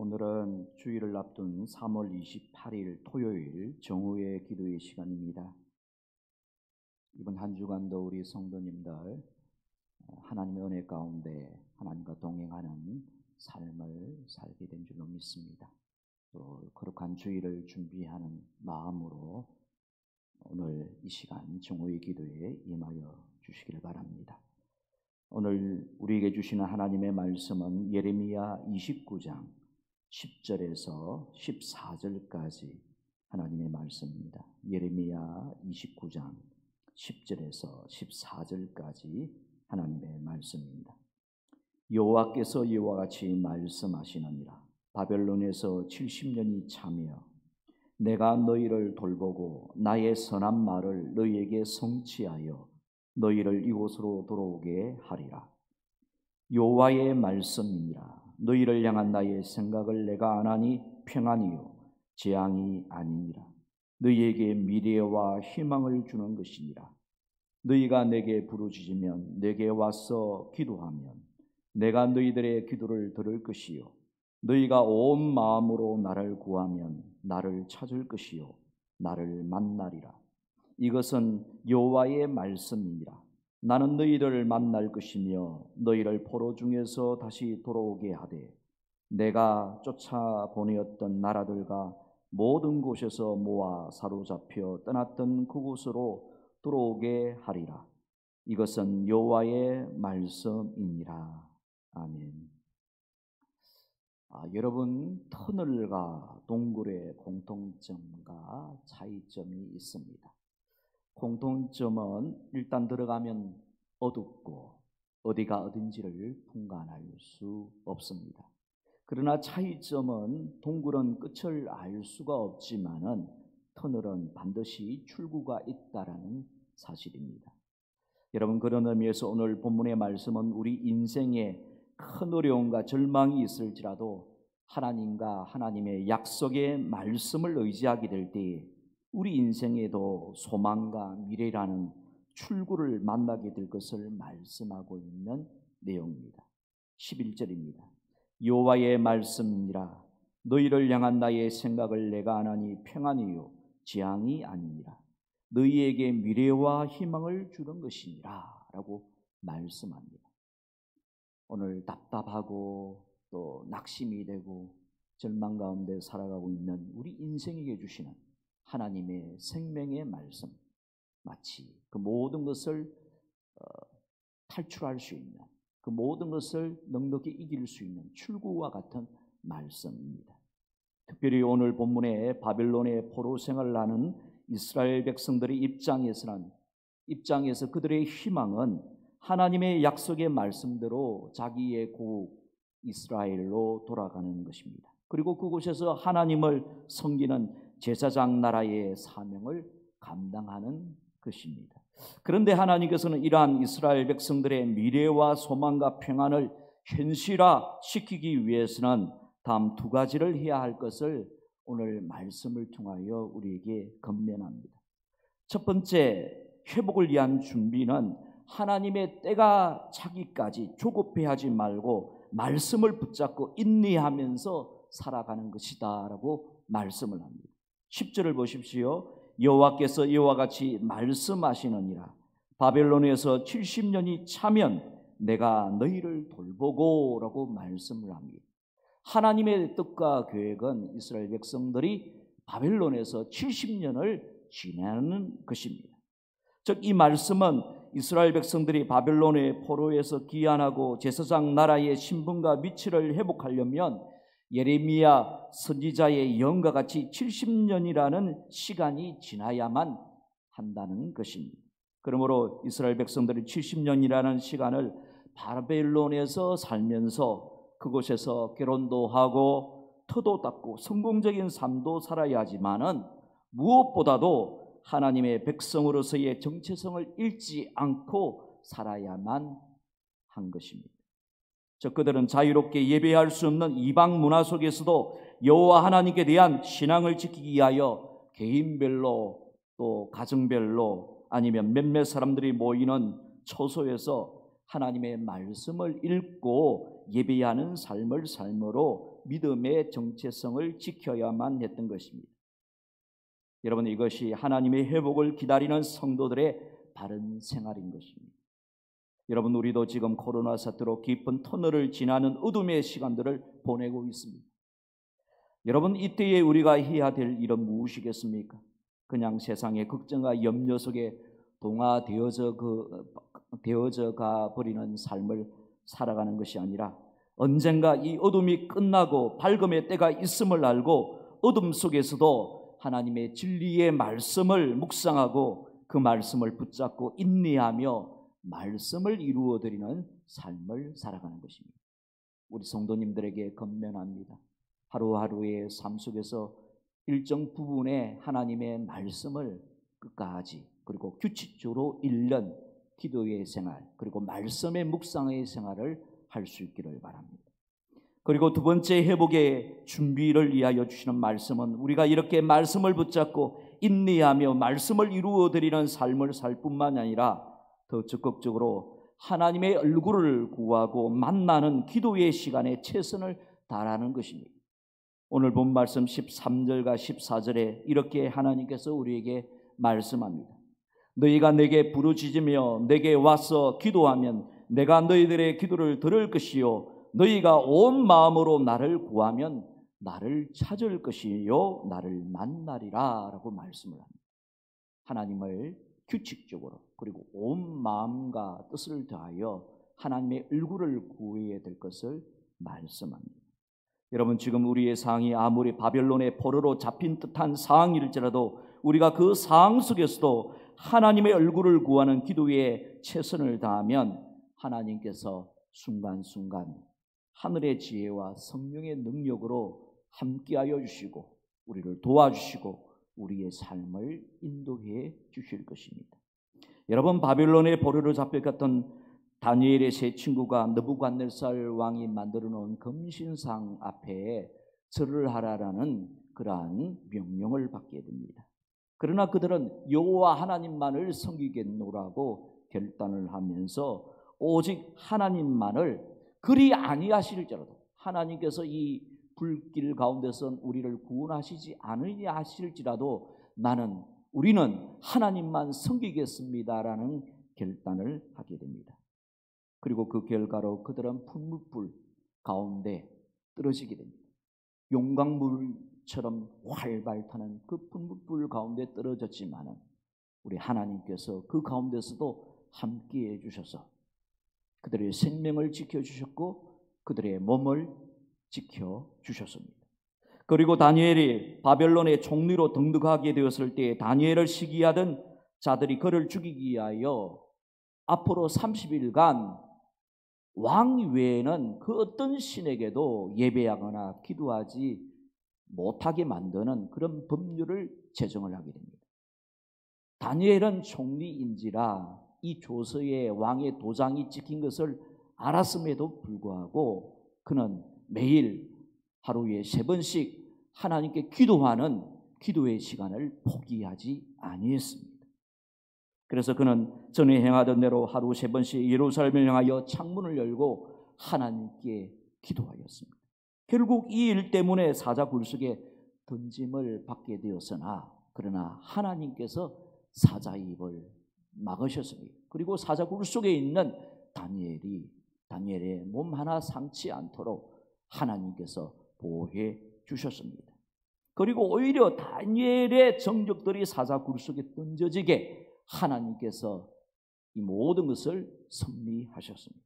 오늘은 주일을 앞둔 3월 28일 토요일 정오의 기도의 시간입니다. 이번 한 주간도 우리 성도님들 하나님의 은혜 가운데 하나님과 동행하는 삶을 살게 된 줄로 믿습니다. 또 거룩한 주일을 준비하는 마음으로 오늘 이 시간 정오의 기도에 임하여 주시길 바랍니다. 오늘 우리에게 주시는 하나님의 말씀은 예레미야 29장 10절에서 14절까지 하나님의 말씀입니다. 예레미야 29장 10절에서 14절까지 하나님의 말씀입니다. 여호와께서 이와 같이 말씀하시느니라. 바벨론에서 70년이 차며 내가 너희를 돌보고 나의 선한 말을 너희에게 성취하여 너희를 이곳으로 돌아오게 하리라. 여호와의 말씀이니라. 너희를 향한 나의 생각을 내가 아나니 평안이요 재앙이 아니니라. 너희에게 미래와 희망을 주는 것이니라. 너희가 내게 부르짖으면 내게 와서 기도하면 내가 너희들의 기도를 들을 것이요 너희가 온 마음으로 나를 구하면 나를 찾을 것이요 나를 만나리라. 이것은 여호와의 말씀이니라. 나는 너희를 만날 것이며 너희를 포로 중에서 다시 돌아오게 하되 내가 쫓아보내었던 나라들과 모든 곳에서 모아 사로잡혀 떠났던 그곳으로 돌아오게 하리라. 이것은 여호와의 말씀이니라. 아멘. 여러분, 터널과 동굴의 공통점과 차이점이 있습니다. 공통점은 일단 들어가면 어둡고 어디가 어딘지를 분간할 수 없습니다. 그러나 차이점은 동굴은 끝을 알 수가 없지만은 터널은 반드시 출구가 있다라는 사실입니다. 여러분, 그런 의미에서 오늘 본문의 말씀은 우리 인생에 큰 어려움과 절망이 있을지라도 하나님과 하나님의 약속의 말씀을 의지하게 될 때에 우리 인생에도 소망과 미래라는 출구를 만나게 될 것을 말씀하고 있는 내용입니다. 11절입니다. 여호와의 말씀이니라. 너희를 향한 나의 생각을 내가 아나니 평안이요 재앙이 아니니라. 너희에게 미래와 희망을 주는 것이니라 라고 말씀합니다. 오늘 답답하고 또 낙심이 되고 절망 가운데 살아가고 있는 우리 인생에게 주시는 하나님의 생명의 말씀, 마치 그 모든 것을 탈출할 수 있는, 그 모든 것을 넉넉히 이길 수 있는 출구와 같은 말씀입니다. 특별히 오늘 본문에 바벨론의 포로 생활을 하는 이스라엘 백성들의 입장에서 그들의 희망은 하나님의 약속의 말씀대로 자기의 고국 이스라엘로 돌아가는 것입니다. 그리고 그곳에서 하나님을 섬기는 제사장 나라의 사명을 감당하는 것입니다. 그런데 하나님께서는 이러한 이스라엘 백성들의 미래와 소망과 평안을 현실화시키기 위해서는 다음 두 가지를 해야 할 것을 오늘 말씀을 통하여 우리에게 권면합니다. 첫 번째, 회복을 위한 준비는 하나님의 때가 차기까지 조급해하지 말고 말씀을 붙잡고 인내하면서 살아가는 것이다 라고 말씀을 합니다. 10절을 보십시오. 여호와께서 이와 같이 말씀하시느니라. 바벨론에서 70년이 차면 내가 너희를 돌보고 라고 말씀을 합니다. 하나님의 뜻과 계획은 이스라엘 백성들이 바벨론에서 70년을 지내는 것입니다. 즉 이 말씀은 이스라엘 백성들이 바벨론의 포로에서 귀환하고 제사장 나라의 신분과 위치를 회복하려면 예레미야 선지자의 예언과 같이 70년이라는 시간이 지나야만 한다는 것입니다. 그러므로 이스라엘 백성들이 70년이라는 시간을 바벨론에서 살면서 그곳에서 결혼도 하고 터도 닦고 성공적인 삶도 살아야 하지만은 무엇보다도 하나님의 백성으로서의 정체성을 잃지 않고 살아야만 한 것입니다. 즉 그들은 자유롭게 예배할 수 없는 이방 문화 속에서도 여호와 하나님께 대한 신앙을 지키기 위하여 개인별로 또 가정별로 아니면 몇몇 사람들이 모이는 처소에서 하나님의 말씀을 읽고 예배하는 삶을 삶으로 믿음의 정체성을 지켜야만 했던 것입니다. 여러분, 이것이 하나님의 회복을 기다리는 성도들의 바른 생활인 것입니다. 여러분, 우리도 지금 코로나 사태로 깊은 터널을 지나는 어둠의 시간들을 보내고 있습니다. 여러분, 이때에 우리가 해야 될 일은 무엇이겠습니까? 그냥 세상의 걱정과 염려 속에 동화되어져 가 버리는 삶을 살아가는 것이 아니라 언젠가 이 어둠이 끝나고 밝음의 때가 있음을 알고 어둠 속에서도 하나님의 진리의 말씀을 묵상하고 그 말씀을 붙잡고 인내하며 말씀을 이루어드리는 삶을 살아가는 것입니다. 우리 성도님들에게 권면합니다. 하루하루의 삶 속에서 일정 부분의 하나님의 말씀을 끝까지 그리고 규칙적으로 읽는 기도의 생활 그리고 말씀의 묵상의 생활을 할 수 있기를 바랍니다. 그리고 두 번째 회복의 준비를 위하여 주시는 말씀은 우리가 이렇게 말씀을 붙잡고 인내하며 말씀을 이루어드리는 삶을 살 뿐만 아니라 더 적극적으로 하나님의 얼굴을 구하고 만나는 기도의 시간에 최선을 다하는 것입니다. 오늘 본 말씀 13절과 14절에 이렇게 하나님께서 우리에게 말씀합니다. 너희가 내게 부르짖으며 내게 와서 기도하면 내가 너희들의 기도를 들을 것이요 너희가 온 마음으로 나를 구하면 나를 찾을 것이요 나를 만나리라 라고 말씀을 합니다. 하나님을 규칙적으로 그리고 온 마음과 뜻을 다하여 하나님의 얼굴을 구해야 될 것을 말씀합니다. 여러분, 지금 우리의 상황이 아무리 바벨론의 포로로 잡힌 듯한 상황일지라도 우리가 그 상황 속에서도 하나님의 얼굴을 구하는 기도에 최선을 다하면 하나님께서 순간순간 하늘의 지혜와 성령의 능력으로 함께하여 주시고 우리를 도와주시고 우리의 삶을 인도해 주실 것입니다. 여러분, 바벨론의 포로로 잡혀갔던 다니엘의 세 친구가 느부갓네살 왕이 만들어 놓은 금신상 앞에 절을 하라라는 그러한 명령을 받게 됩니다. 그러나 그들은 여호와 하나님만을 섬기겠노라고 결단을 하면서 오직 하나님만을 그리 아니하실지라도 하나님께서 이 불길 가운데서 우리를 구원하시지 않으려 하실지라도 우리는 하나님만 섬기겠습니다라는 결단을 하게 됩니다. 그리고 그 결과로 그들은噴물불 가운데 떨어지게 됩니다. 용광물처럼 활발 타는 그噴물불 가운데 떨어졌지만은 우리 하나님께서 그 가운데서도 함께해 주셔서 그들의 생명을 지켜주셨고 그들의 몸을 지켜주셨습니다. 그리고 다니엘이 바벨론의 총리로 등극하게 되었을 때 다니엘을 시기하던 자들이 그를 죽이기 위하여 앞으로 30일간 왕 외에는 그 어떤 신에게도 예배하거나 기도하지 못하게 만드는 그런 법률을 제정을 하게 됩니다. 다니엘은 총리인지라 이 조서에 왕의 도장이 찍힌 것을 알았음에도 불구하고 그는 매일 하루에 3번씩 하나님께 기도하는 기도의 시간을 포기하지 아니했습니다. 그래서 그는 전에 행하던 대로 하루 3번씩 예루살렘을 향하여 창문을 열고 하나님께 기도하였습니다. 결국 이 일 때문에 사자굴속에 던짐을 받게 되었으나 그러나 하나님께서 사자의 입을 막으셨습니다. 그리고 사자굴속에 있는 다니엘의 몸 하나 상치 않도록 하나님께서 보호해 주셨습니다. 그리고 오히려 다니엘의 정적들이 사자굴속에 던져지게 하나님께서 이 모든 것을 섭리하셨습니다.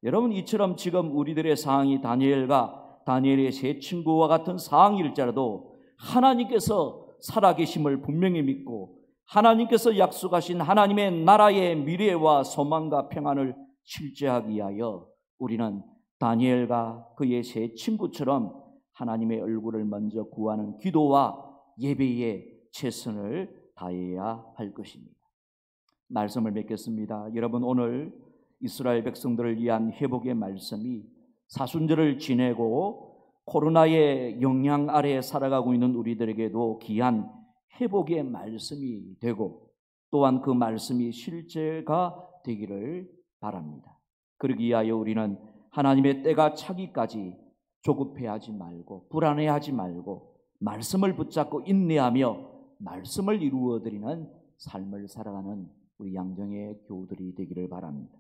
여러분, 이처럼 지금 우리들의 상황이 다니엘의 세 친구와 같은 상황일지라도 하나님께서 살아계심을 분명히 믿고 하나님께서 약속하신 하나님의 나라의 미래와 소망과 평안을 실제하기 위하여 우리는 다니엘과 그의 세 친구처럼 하나님의 얼굴을 먼저 구하는 기도와 예배에 최선을 다해야 할 것입니다. 말씀을 맺겠습니다. 여러분, 오늘 이스라엘 백성들을 위한 회복의 말씀이 사순절을 지내고 코로나의 영향 아래 살아가고 있는 우리들에게도 귀한 회복의 말씀이 되고 또한 그 말씀이 실제가 되기를 바랍니다. 그러기 위하여 우리는 하나님의 때가 차기까지 조급해하지 말고 불안해하지 말고 말씀을 붙잡고 인내하며 말씀을 이루어드리는 삶을 살아가는 우리 양정의 교우들이 되기를 바랍니다.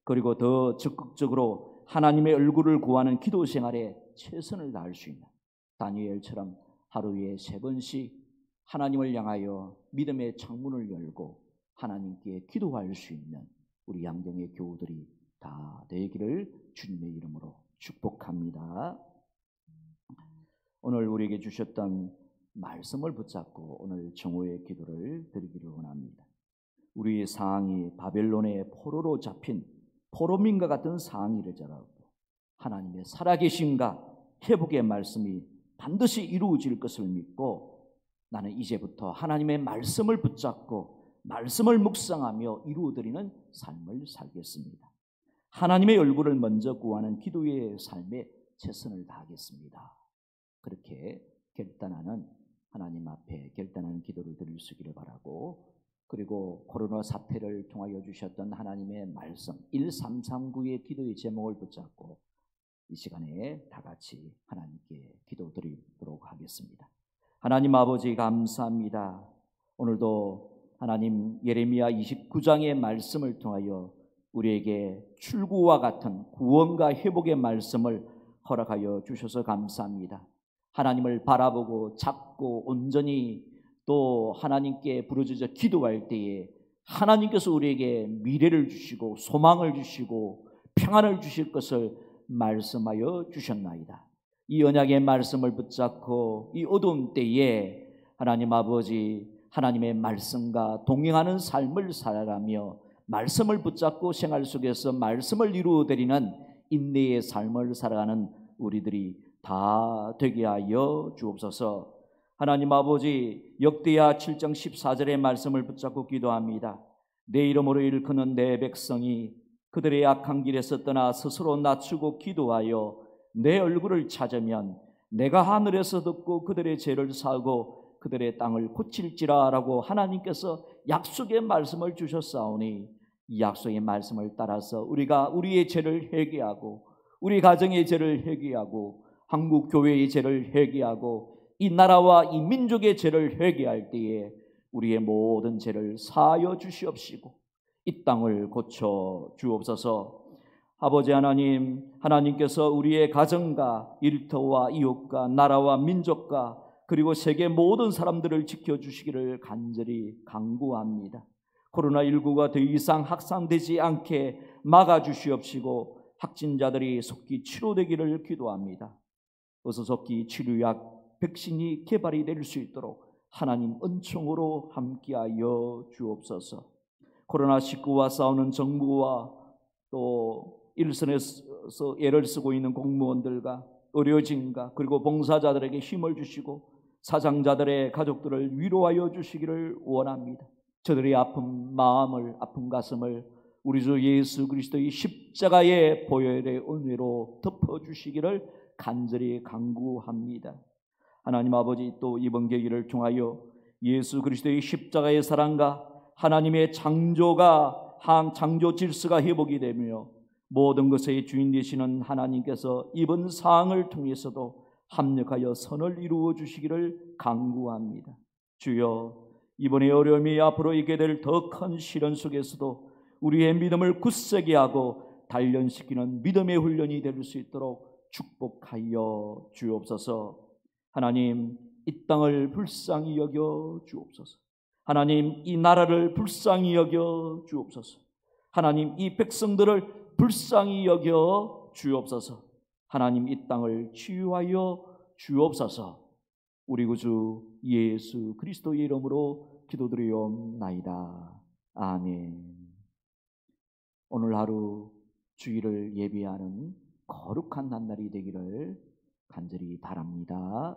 그리고 더 적극적으로 하나님의 얼굴을 구하는 기도 생활에 최선을 다할 수 있는 다니엘처럼 하루에 3번씩 하나님을 향하여 믿음의 창문을 열고 하나님께 기도할 수 있는 우리 양정의 교우들이 다 되기를 주님의 이름으로 축복합니다. 오늘 우리에게 주셨던 말씀을 붙잡고 오늘 정오의 기도를 드리기를 원합니다. 우리의 상황이 바벨론의 포로로 잡힌 포로민과 같은 상황이라도 하나님의 살아계심과 회복의 말씀이 반드시 이루어질 것을 믿고 나는 이제부터 하나님의 말씀을 붙잡고 말씀을 묵상하며 이루어드리는 삶을 살겠습니다. 하나님의 얼굴을 먼저 구하는 기도의 삶에 최선을 다하겠습니다. 그렇게 결단하는 하나님 앞에 결단하는 기도를 드릴 수 있기를 바라고, 그리고 코로나 사태를 통하여 주셨던 하나님의 말씀 1339의 기도의 제목을 붙잡고 이 시간에 다 같이 하나님께 기도드리도록 하겠습니다. 하나님 아버지 감사합니다. 오늘도 하나님 예레미야 29장의 말씀을 통하여 우리에게 출구와 같은 구원과 회복의 말씀을 허락하여 주셔서 감사합니다. 하나님을 바라보고 잡고 온전히 또 하나님께 부르짖어 기도할 때에 하나님께서 우리에게 미래를 주시고 소망을 주시고 평안을 주실 것을 말씀하여 주셨나이다. 이 언약의 말씀을 붙잡고 이 어두운 때에 하나님 아버지 하나님의 말씀과 동행하는 삶을 살아가며 말씀을 붙잡고 생활 속에서 말씀을 이루어드리는 인내의 삶을 살아가는 우리들이 다 되게 하여 주옵소서. 하나님 아버지 역대하 7장 14절의 말씀을 붙잡고 기도합니다. 내 이름으로 일컫는 내 백성이 그들의 악한 길에서 떠나 스스로 낮추고 기도하여 내 얼굴을 찾으면 내가 하늘에서 듣고 그들의 죄를 사하고 그들의 땅을 고칠지라 라고 하나님께서 약속의 말씀을 주셨사오니 이 약속의 말씀을 따라서 우리가 우리의 죄를 회개하고 우리 가정의 죄를 회개하고 한국 교회의 죄를 회개하고 이 나라와 이 민족의 죄를 회개할 때에 우리의 모든 죄를 사하여 주시옵시고 이 땅을 고쳐 주옵소서. 아버지 하나님, 하나님께서 우리의 가정과 일터와 이웃과 나라와 민족과 그리고 세계 모든 사람들을 지켜주시기를 간절히 간구합니다. 코로나19가 더 이상 확산되지 않게 막아주시옵시고 확진자들이 속히 치료되기를 기도합니다. 어서 속히 치료약 백신이 개발이 될 수 있도록 하나님 은총으로 함께하여 주옵소서. 코로나19와 싸우는 정부와 또 일선에서 애를 쓰고 있는 공무원들과 의료진과 그리고 봉사자들에게 힘을 주시고 사상자들의 가족들을 위로하여 주시기를 원합니다. 저들의 아픈 마음을 아픈 가슴을 우리 주 예수 그리스도의 십자가의 보혈의 은혜로 덮어주시기를 간절히 간구합니다. 하나님 아버지 또 이번 계기를 통하여 예수 그리스도의 십자가의 사랑과 하나님의 창조 질서가 회복이 되며 모든 것의 주인 되시는 하나님께서 이번 상황을 통해서도 합력하여 선을 이루어 주시기를 간구합니다. 주여, 이번의 어려움이 앞으로 있게 될 더 큰 시련 속에서도 우리의 믿음을 굳세게 하고 단련시키는 믿음의 훈련이 될 수 있도록 축복하여 주옵소서. 하나님, 이 땅을 불쌍히 여겨 주옵소서. 하나님, 이 나라를 불쌍히 여겨 주옵소서. 하나님, 이 백성들을 불쌍히 여겨 주옵소서. 하나님, 이 땅을 치유하여 주옵소서. 우리 구주 예수 그리스도의 이름으로 기도드리옵나이다. 아멘. 오늘 하루 주일을 예비하는 거룩한 한날이 되기를 간절히 바랍니다.